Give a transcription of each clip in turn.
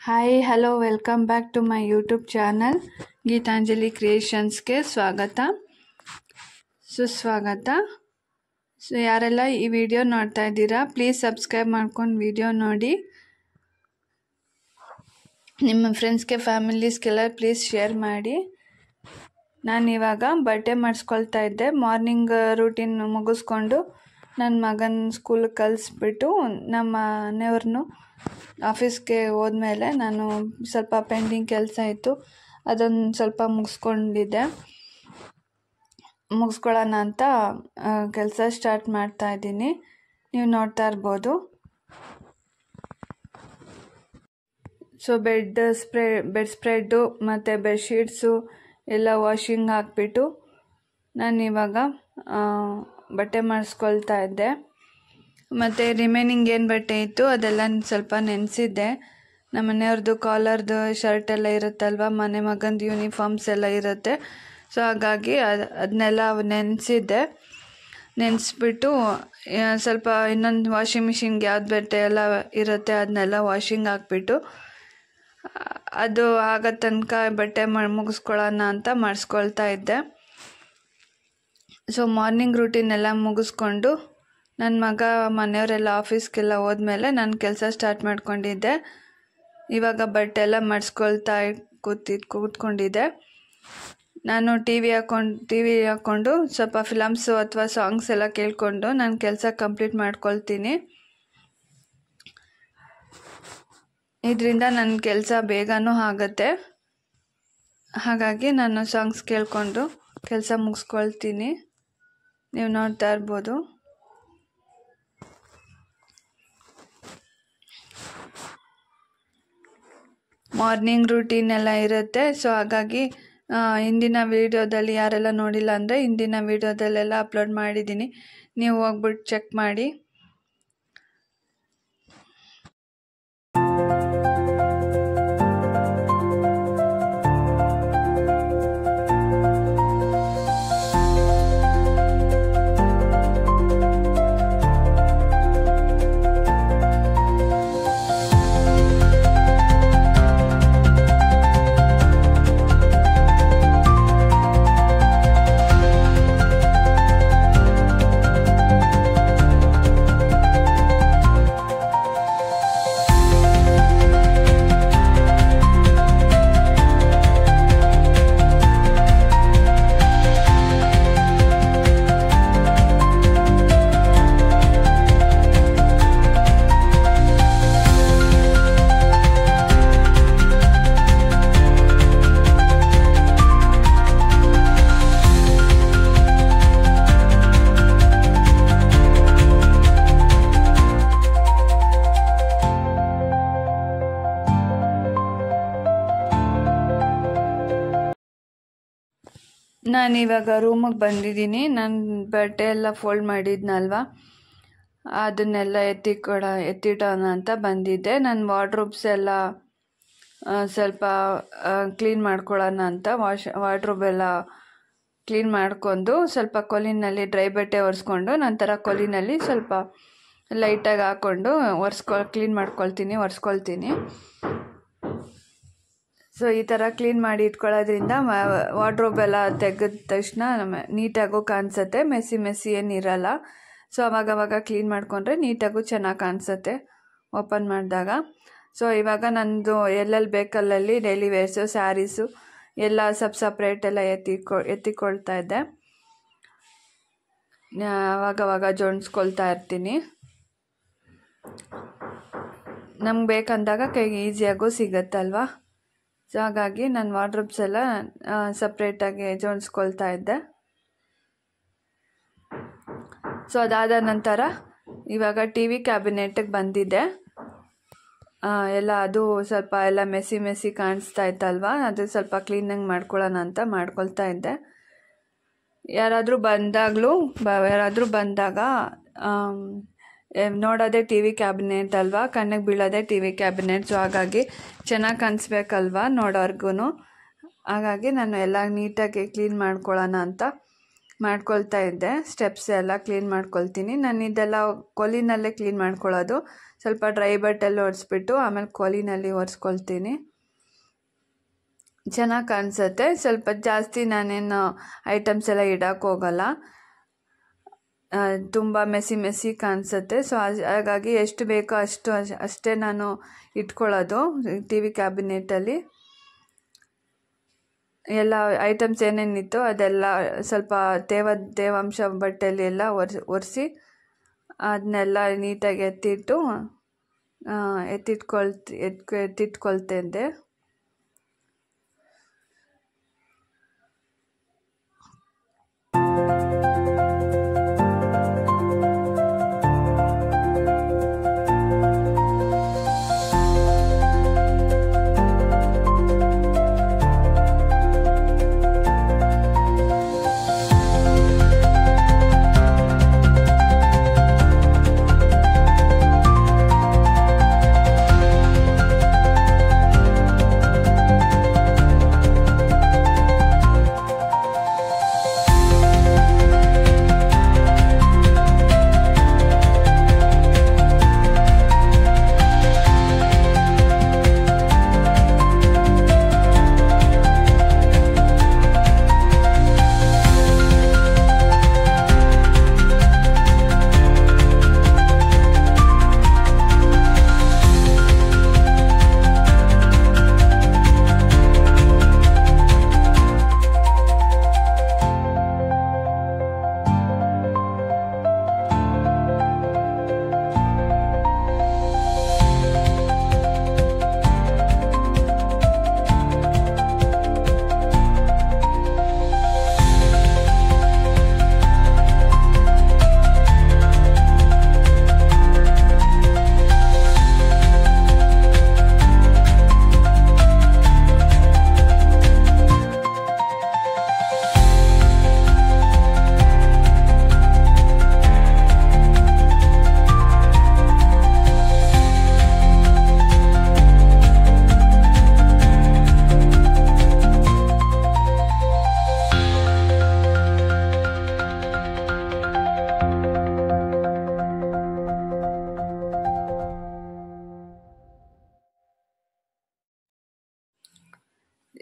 Hi hello welcome back to my YouTube channel Geetanjali ಕ್ರಿಯೇಷನ್ಸ್ಗೆ ಸ್ವಾಗತ ಸುಸ್ವಾಗತ. ಸೊ ಯಾರೆಲ್ಲ ಈ ವಿಡಿಯೋ ನೋಡ್ತಾ ಇದ್ದೀರಾ ಪ್ಲೀಸ್ ಸಬ್ಸ್ಕ್ರೈಬ್ ಮಾಡ್ಕೊಂಡು ವಿಡಿಯೋ ನೋಡಿ. ನಿಮ್ಮ ಫ್ರೆಂಡ್ಸ್ಗೆ ಫ್ಯಾಮಿಲೀಸ್ಗೆಲ್ಲ ಪ್ಲೀಸ್ ಶೇರ್ ಮಾಡಿ. ನಾನಿವಾಗ ಬಟ್ಟೆ ಮಾಡಿಸ್ಕೊಳ್ತಾ ಇದ್ದೆ. ಮಾರ್ನಿಂಗ್ ರೂಟೀನ್ ಮುಗಿಸ್ಕೊಂಡು ನನ್ನ ಮಗನ ಸ್ಕೂಲಿಗೆ ಕಳಿಸ್ಬಿಟ್ಟು ನಮ್ಮ ಮನೆಯವ್ರನ್ನೂ ಆಫೀಸ್ಗೆ ಹೋದ್ಮೇಲೆ ನಾನು ಸ್ವಲ್ಪ ಪೆಂಡಿಂಗ್ ಕೆಲಸ ಇತ್ತು, ಅದನ್ನು ಸ್ವಲ್ಪ ಮುಗಿಸ್ಕೊಳ್ಳೋಣ ಅಂತ ಕೆಲಸ ಸ್ಟಾರ್ಟ್ ಮಾಡ್ತಾ ಇದ್ದೀನಿ. ನೀವು ನೋಡ್ತಾ ಇರ್ಬೋದು. ಸೊ ಬೆಡ್ ಸ್ಪ್ರೆಡ್ಡು ಮತ್ತು ಬೆಡ್ಶೀಟ್ಸು ಎಲ್ಲ ವಾಷಿಂಗ್ ಹಾಕ್ಬಿಟ್ಟು ನಾನಿವಾಗ ಬಟ್ಟೆ ಮಾಡಿಸ್ಕೊಳ್ತಾ ಇದ್ದೆ. ಮತ್ತು ರಿಮೈನಿಂಗ್ ಏನು ಬಟ್ಟೆ ಇತ್ತು ಅದೆಲ್ಲ ಸ್ವಲ್ಪ ನೆನೆಸಿದ್ದೆ. ನಮ್ಮ ಮನೆಯವ್ರದ್ದು ಕಾಲರ್ದು ಶರ್ಟ್ ಎಲ್ಲ ಇರುತ್ತಲ್ವ, ಮನೆ ಮಗಂದು ಯೂನಿಫಾರ್ಮ್ಸ್ ಎಲ್ಲ ಇರುತ್ತೆ. ಸೊ ಹಾಗಾಗಿ ಅದನ್ನೆಲ್ಲ ನೆನೆಸ್ಬಿಟ್ಟು ಸ್ವಲ್ಪ ಇನ್ನೊಂದು ವಾಷಿಂಗ್ ಮಿಷಿನ್ಗೆ ಯಾವ್ದು ಬಟ್ಟೆ ಎಲ್ಲ ಇರುತ್ತೆ ಅದನ್ನೆಲ್ಲ ವಾಷಿಂಗ್ ಹಾಕ್ಬಿಟ್ಟು ಅದು ಆಗೋ ತನಕ ಬಟ್ಟೆ ಮುಗಿಸ್ಕೊಳ್ಳೋಣ ಅಂತ ಮಾಡಿಸ್ಕೊಳ್ತಾ ಇದ್ದೆ. ಸೊ ಮಾರ್ನಿಂಗ್ ರೂಟೀನ್ ಎಲ್ಲ ಮುಗಿಸ್ಕೊಂಡು ನನ್ನ ಮಗ ಮನೆಯವರೆಲ್ಲ ಆಫೀಸ್ಗೆಲ್ಲ ಹೋದ್ಮೇಲೆ ನಾನು ಕೆಲಸ ಸ್ಟಾರ್ಟ್ ಮಾಡ್ಕೊಂಡಿದ್ದೆ. ಇವಾಗ ಬಟ್ಟೆ ಎಲ್ಲ ಮಾಡಿಸ್ಕೊಳ್ತಾ ಕೂತ್ಕೊಂಡಿದ್ದೆ. ನಾನು ಟಿ ವಿ ಹಾಕ್ಕೊಂಡು ಸ್ವಲ್ಪ ಫಿಲಮ್ಸು ಅಥವಾ ಸಾಂಗ್ಸ್ ಎಲ್ಲ ಕೇಳಿಕೊಂಡು ನಾನು ಕೆಲಸ ಕಂಪ್ಲೀಟ್ ಮಾಡ್ಕೊಳ್ತೀನಿ. ಇದರಿಂದ ನನ್ನ ಕೆಲಸ ಬೇಗನೂ ಆಗುತ್ತೆ. ಹಾಗಾಗಿ ನಾನು ಸಾಂಗ್ಸ್ ಕೇಳಿಕೊಂಡು ಕೆಲಸ ಮುಗಿಸ್ಕೊಳ್ತೀನಿ. ನೀವು ನೋಡ್ತಾ ಇರ್ಬೋದು. ಮಾರ್ನಿಂಗ್ ರೂಟೀನ್ ಎಲ್ಲ ಇರುತ್ತೆ. ಸೊ ಹಾಗಾಗಿ ಹಿಂದಿನ ವೀಡಿಯೋದಲ್ಲಿ ಯಾರೆಲ್ಲ ನೋಡಿಲ್ಲ ಅಂದರೆ ಹಿಂದಿನ ವೀಡಿಯೋದಲ್ಲೆಲ್ಲ ಅಪ್ಲೋಡ್ ಮಾಡಿದ್ದೀನಿ, ನೀವು ಹೋಗ್ಬಿಟ್ಟು ಚೆಕ್ ಮಾಡಿ. ನಾನಿವಾಗ ರೂಮಿಗೆ ಬಂದಿದ್ದೀನಿ. ನಾನು ಬಟ್ಟೆ ಎಲ್ಲ ಫೋಲ್ಡ್ ಮಾಡಿದ್ನಲ್ವ ಅದನ್ನೆಲ್ಲ ಎತ್ತಿಡೋಣ ಅಂತ ಬಂದಿದ್ದೆ. ನನ್ನ ವಾರ್ಡ್ರೋಬ್ಸ್ ಎಲ್ಲ ಸ್ವಲ್ಪ ಕ್ಲೀನ್ ಮಾಡ್ಕೊಳ್ಳೋಣ ಅಂತ ವಾರ್ಡ್ರೋಬ್ ಎಲ್ಲ ಕ್ಲೀನ್ ಮಾಡ್ಕೊಂಡು ಸ್ವಲ್ಪ ಕೊಲಿನಲ್ಲಿ ಡ್ರೈ ಬಟ್ಟೆ ಒರೆಸ್ಕೊಂಡು ನಂತರ ಕೊಲಿನಲ್ಲಿ ಸ್ವಲ್ಪ ಲೈಟಾಗಿ ಹಾಕ್ಕೊಂಡು ಕ್ಲೀನ್ ಒರೆಸ್ಕೊಳ್ತೀನಿ. ಸೊ ಈ ಥರ ಕ್ಲೀನ್ ಮಾಡಿ ಇಟ್ಕೊಳ್ಳೋದ್ರಿಂದ ವಾರ್ಡ್ರೋಬ್ ಎಲ್ಲ ತೆಗೆದ ತಕ್ಷಣ ನೀಟಾಗೂ ಕಾಣಿಸುತ್ತೆ, ಮೆಸ್ಸಿ ಏನಿರಲ್ಲ. ಸೊ ಅವಾಗವಾಗ ಕ್ಲೀನ್ ಮಾಡಿಕೊಂಡ್ರೆ ನೀಟಾಗೂ ಚೆನ್ನಾಗಿ ಕಾಣಿಸುತ್ತೆ ಓಪನ್ ಮಾಡಿದಾಗ. ಸೊ ಇವಾಗ ನಂದು ಎಲ್ಲೆಲ್ಲಿ ಬೇಕಲ್ಲಲ್ಲಿ ಡೈಲಿ ವೇರ್ಸು ಸ್ಯಾರೀಸು ಎಲ್ಲ ಸಪ್ರೇಟ್ ಎಲ್ಲ ಎತ್ತಿಕೊಳ್ತಾ ಇದ್ದೆ. ಅವಾಗವಾಗ ಜೋಡಿಸ್ಕೊಳ್ತಾ ಇರ್ತೀನಿ. ನಮ್ಗೆ ಬೇಕಂದಾಗ ಕೈಗೆ ಈಸಿಯಾಗೂ ಸಿಗುತ್ತಲ್ವ. ಸೊ ಹಾಗಾಗಿ ನಾನು ವಾರ್ಡ್ರೋಬ್ಸ್ ಎಲ್ಲ ಸಪ್ರೇಟಾಗಿ ಜೋಡಿಸ್ಕೊಳ್ತಾ ಇದ್ದೆ. ಸೊ ಅದಾದ ನಂತರ ಇವಾಗ ಟಿ ವಿ ಕ್ಯಾಬಿನೆಟ್ಗೆ ಬಂದಿದ್ದೆ. ಎಲ್ಲ ಅದು ಸ್ವಲ್ಪ ಎಲ್ಲ ಮೆಸ್ಸಿ ಕಾಣಿಸ್ತಾ ಇತ್ತಲ್ವ, ಅದು ಸ್ವಲ್ಪ ಕ್ಲೀನಾಗಿ ಮಾಡ್ಕೊಳ್ಳೋಣ ಅಂತ ಮಾಡ್ಕೊಳ್ತಾ ಇದ್ದೆ. ಯಾರಾದರೂ ಬಂದಾಗ ನೋಡೋದೇ ಟಿ ವಿ ಕ್ಯಾಬಿನೆಟ್ ಅಲ್ವಾ, ಕಣ್ಣಿಗೆ ಬೀಳೋದೇ ಟಿ ವಿ ಕ್ಯಾಬಿನೆಟ್. ಸೊ ಹಾಗಾಗಿ ಚೆನ್ನಾಗಿ ಕಾಣಿಸ್ಬೇಕಲ್ವ ನೋಡೋರ್ಗು. ಹಾಗಾಗಿ ನಾನು ಎಲ್ಲ ನೀಟಾಗಿ ಕ್ಲೀನ್ ಮಾಡ್ಕೊಳ್ಳೋಣ ಅಂತ ಮಾಡ್ಕೊಳ್ತಾ ಇದ್ದೆ. ಸ್ಟೆಪ್ಸ್ ಎಲ್ಲ ಕ್ಲೀನ್ ಮಾಡ್ಕೊಳ್ತೀನಿ. ನಾನು ಇದೆಲ್ಲ ಕೊಲಿನಲ್ಲೇ ಕ್ಲೀನ್ ಮಾಡ್ಕೊಳ್ಳೋದು. ಸ್ವಲ್ಪ ಡ್ರೈ ಬಟ್ಟೆಲ್ಲ ಒರೆಸ್ಬಿಟ್ಟು ಆಮೇಲೆ ಕೊಲಿನಲ್ಲಿ ಒರೆಸ್ಕೊಳ್ತೀನಿ. ಚೆನ್ನಾಗಿ ಕಾಣಿಸುತ್ತೆ. ಸ್ವಲ್ಪ ಜಾಸ್ತಿ ನಾನೇನು ಐಟಮ್ಸ್ ಎಲ್ಲ ಇಡಕ್ಕೆ ಹೋಗಲ್ಲ, ತುಂಬ ಮೆಸಿ ಕಾಣಿಸುತ್ತೆ. ಸೊ ಹಾಗಾಗಿ ಎಷ್ಟು ಬೇಕೋ ಅಷ್ಟೇ ನಾನು ಇಟ್ಕೊಳ್ಳೋದು ಟಿ ವಿ ಕ್ಯಾಬಿನೆಟಲ್ಲಿ. ಎಲ್ಲ ಐಟಮ್ಸ್ ಏನೇನಿತ್ತು ಅದೆಲ್ಲ ಸ್ವಲ್ಪ ತೇವಾಂಶ ಬಟ್ಟೆಯಲ್ಲಿ ಎಲ್ಲ ಒರೆಸಿ ಅದನ್ನೆಲ್ಲ ನೀಟಾಗಿ ಎತ್ತಿಟ್ಕೊಳ್ತಿದ್ದೆ.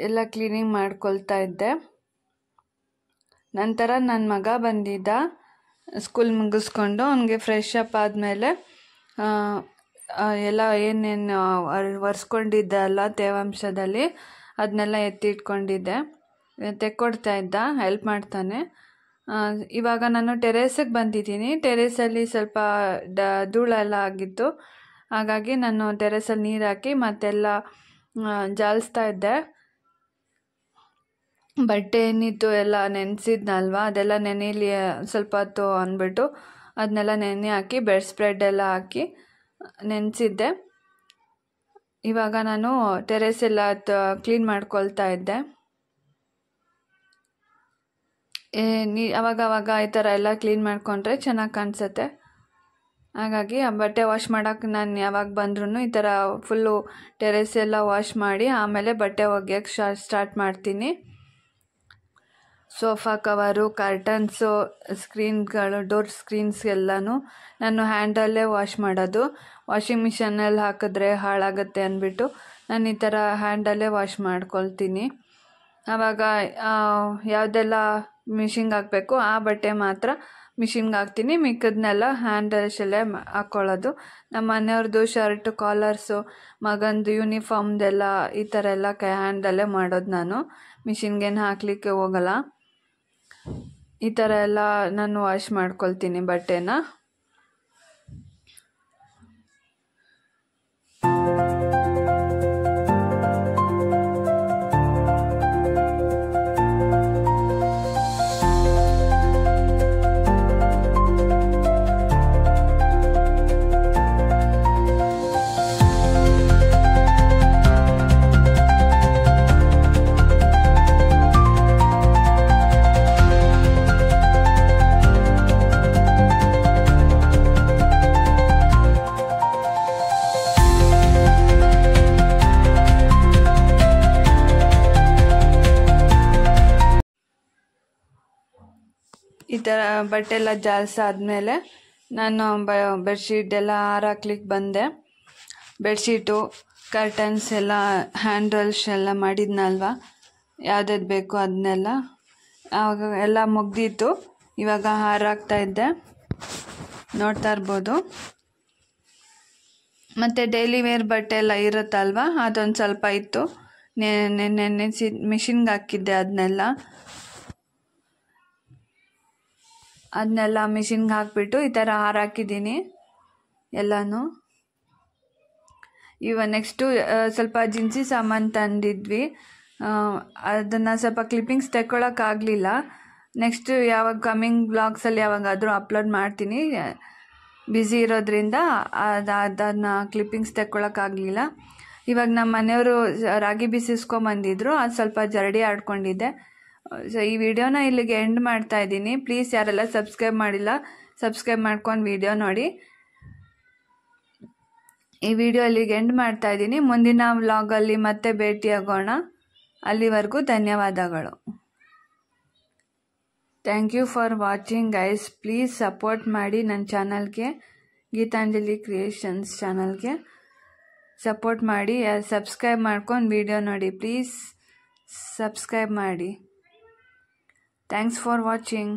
ಎಲ್ಲ ಕ್ಲೀನಿಂಗ್ ಮಾಡ್ಕೊಳ್ತಾ ಇದ್ದೆ. ನಂತರ ನನ್ನ ಮಗ ಬಂದಿದ್ದ ಸ್ಕೂಲ್ ಮುಗಿಸ್ಕೊಂಡು. ಅವನಿಗೆ ಫ್ರೆಶ್ ಅಪ್ ಆದಮೇಲೆ ಎಲ್ಲ ಏನೇನು ಒರೆಸ್ಕೊಂಡಿದ್ದೆ ಅಲ್ಲ ತೇವಾಂಶದಲ್ಲಿ ಅದನ್ನೆಲ್ಲ ಎತ್ತಿಟ್ಕೊಂಡಿದ್ದೆ. ತೆಕ್ಕೊಡ್ತಾ ಇದ್ದ, ಹೆಲ್ಪ್ ಮಾಡ್ತಾನೆ. ಇವಾಗ ನಾನು ಟೆರೇಸಿಗೆ ಬಂದಿದ್ದೀನಿ. ಟೆರೇಸಲ್ಲಿ ಸ್ವಲ್ಪ ಧೂಳೆಲ್ಲ ಆಗಿತ್ತು. ಹಾಗಾಗಿ ನಾನು ಟೆರೇಸಲ್ಲಿ ನೀರು ಹಾಕಿ ಮತ್ತೆಲ್ಲ ಜಾಲಿಸ್ತಾ ಇದ್ದೆ. ಬಟ್ಟೆ ಏನಿತ್ತು ಎಲ್ಲ ನೆನೆಸಿದ್ನಲ್ವ, ಅದೆಲ್ಲ ನೆನೆಯಲಿ ಸ್ವಲ್ಪ ಹೊತ್ತು ಅಂದ್ಬಿಟ್ಟು ಅದನ್ನೆಲ್ಲ ನೆನೆ ಹಾಕಿ ಬೆಡ್ ಸ್ಪ್ರೆಡ್ ಎಲ್ಲ ಹಾಕಿ ನೆನೆಸಿದ್ದೆ. ಇವಾಗ ನಾನು ಟೆರೇಸ್ ಎಲ್ಲ ಕ್ಲೀನ್ ಮಾಡ್ಕೊಳ್ತಾ ಇದ್ದೆ. ಅವಾಗವಾಗ ಈ ಥರ ಎಲ್ಲ ಕ್ಲೀನ್ ಮಾಡಿಕೊಂಡ್ರೆ ಚೆನ್ನಾಗಿ ಕಾಣಿಸುತ್ತೆ. ಹಾಗಾಗಿ ಆ ಬಟ್ಟೆ ವಾಶ್ ಮಾಡೋಕ್ಕೆ ನಾನು ಯಾವಾಗ ಬಂದ್ರೂ ಈ ಥರ ಫುಲ್ಲು ಟೆರೇಸ್ ಎಲ್ಲ ವಾಶ್ ಮಾಡಿ ಆಮೇಲೆ ಬಟ್ಟೆ ಒಗೆಯೋಕ್ಕೆ ಸ್ಟಾರ್ಟ್ ಮಾಡ್ತೀನಿ. ಸೋಫಾ ಕವರು, ಕರ್ಟನ್ಸು, ಸ್ಕ್ರೀನ್ಗಳು, ಡೋರ್ ಸ್ಕ್ರೀನ್ಸ್ ಎಲ್ಲನೂ ನಾನು ಹ್ಯಾಂಡಲ್ಲೇ ವಾಶ್ ಮಾಡೋದು. ವಾಷಿಂಗ್ ಮಿಷನಲ್ಲಿ ಹಾಕಿದ್ರೆ ಹಾಳಾಗುತ್ತೆ ಅಂದ್ಬಿಟ್ಟು ನಾನು ಈ ಥರ ಹ್ಯಾಂಡಲ್ಲೇ ವಾಶ್ ಮಾಡ್ಕೊಳ್ತೀನಿ. ಆವಾಗ ಯಾವುದೆಲ್ಲ ಮಿಷಿನ್ಗೆ ಹಾಕಬೇಕು ಆ ಬಟ್ಟೆ ಮಾತ್ರ ಮಿಷಿನ್ಗೆ ಹಾಕ್ತೀನಿ, ಮಿಕ್ಕದನ್ನೆಲ್ಲ ಹ್ಯಾಂಡಲ್ಸಲ್ಲೇ ಹಾಕ್ಕೊಳ್ಳೋದು. ನಮ್ಮ ಮನೆಯವ್ರದ್ದು ಶರ್ಟು, ಕಾಲರ್ಸು, ಮಗಂದು ಯೂನಿಫಾರ್ಮ್ದೆಲ್ಲ ಈ ಥರ ಎಲ್ಲ ಹ್ಯಾಂಡಲ್ಲೇ ಮಾಡೋದು. ನಾನು ಮಿಷಿನ್ಗೇನು ಹಾಕಲಿಕ್ಕೆ ಹೋಗಲ್ಲ. ಈ ಥರ ಎಲ್ಲ ನಾನು ವಾಶ್ ಮಾಡ್ಕೊಳ್ತೀನಿ ಬಟ್ಟೆನ. ಥರ ಬಟ್ಟೆ ಎಲ್ಲ ಜಾಲಿಸಾದ್ಮೇಲೆ ನಾನು ಬೆಡ್ಶೀಟ್ ಎಲ್ಲ ಹಾರಾಕ್ಲಿಕ್ಕೆ ಬಂದೆ. ಬೆಡ್ಶೀಟು, ಕರ್ಟನ್ಸ್ ಎಲ್ಲ ಹ್ಯಾಂಡಲ್ಸ್ ಎಲ್ಲ ಮಾಡಿದ್ನಲ್ವ, ಯಾವ್ದು ಬೇಕು ಅದನ್ನೆಲ್ಲ ಆವಾಗ ಎಲ್ಲ ಮುಗ್ದಿತ್ತು. ಇವಾಗ ಹಾರಾಕ್ತಾ ಇದ್ದೆ, ನೋಡ್ತಾ ಇರ್ಬೋದು. ಮತ್ತು ಡೈಲಿ ವೇರ್ ಬಟ್ಟೆ ಎಲ್ಲ ಇರುತ್ತಲ್ವ, ಅದೊಂದು ಸ್ವಲ್ಪ ಇತ್ತು, ನೆನೆಸಿ ಮಿಷಿನ್ಗೆ ಹಾಕಿದ್ದೆ. ಅದನ್ನೆಲ್ಲ ಮಿಷಿನ್ಗೆ ಹಾಕಿಬಿಟ್ಟು ಈ ಥರ ಹಾರಾಕಿದ್ದೀನಿ ಎಲ್ಲನೂ. ನೆಕ್ಸ್ಟು ಸ್ವಲ್ಪ ಜಿನ್ಸಿ ಸಾಮಾನು ತಂದಿದ್ವಿ, ಅದನ್ನು ಸ್ವಲ್ಪ ಕ್ಲಿಪ್ಪಿಂಗ್ಸ್ ತೆಕ್ಕೊಳ್ಳೋಕ್ಕಾಗಲಿಲ್ಲ. ನೆಕ್ಸ್ಟ್ ಯಾವಾಗ ಕಮ್ಮಿಂಗ್ ಬ್ಲಾಗ್ಸಲ್ಲಿ ಯಾವಾಗಾದರೂ ಅಪ್ಲೋಡ್ ಮಾಡ್ತೀನಿ. ಬ್ಯುಸಿ ಇರೋದ್ರಿಂದ ಅದನ್ನು ಕ್ಲಿಪ್ಪಿಂಗ್ಸ್ ತೆಕ್ಕೊಳ್ಳೋಕ್ಕಾಗಲಿಲ್ಲ. ಇವಾಗ ನಮ್ಮ ಮನೆಯವರು ರಾಗಿ ಬಿಸಿಸ್ಕೊಂಬಂದಿದ್ರು, ಅದು ಸ್ವಲ್ಪ ಜರಡಿ ಆಡ್ಕೊಂಡಿದ್ದೆ. ಸೊ ಈ ವಿಡಿಯೋನ ಇಲ್ಲಿಗೆ ಎಂಡ್ ಮಾಡ್ತಾ ಇದ್ದೀನಿ. ಪ್ಲೀಸ್ ಯಾರೆಲ್ಲ ಸಬ್ಸ್ಕ್ರೈಬ್ ಮಾಡಿಲ್ಲ, ಸಬ್ಸ್ಕ್ರೈಬ್ ಮಾಡ್ಕೊಂಡು ವಿಡಿಯೋ ನೋಡಿ. ಈ ವಿಡಿಯೋ ಇಲ್ಲಿಗೆ ಎಂಡ್ ಮಾಡ್ತಾ ಇದ್ದೀನಿ. ಮುಂದಿನ ವ್ಲಾಗಲ್ಲಿ ಮತ್ತೆ ಭೇಟಿಯಾಗೋಣ. ಅಲ್ಲಿವರೆಗೂ ಧನ್ಯವಾದಗಳು. Thank you for watching guys. Please support ಮಾಡಿ ನನ್ನ ಚಾನಲ್ಗೆ, ಗೀತಾಂಜಲಿ ಕ್ರಿಯೇಷನ್ಸ್ ಚಾನಲ್ಗೆ ಸಪೋರ್ಟ್ ಮಾಡಿ. ಸಬ್ಸ್ಕ್ರೈಬ್ ಮಾಡ್ಕೊಂಡು ವಿಡಿಯೋ ನೋಡಿ. ಪ್ಲೀಸ್ ಸಬ್ಸ್ಕ್ರೈಬ್ ಮಾಡಿ. Thanks for watching.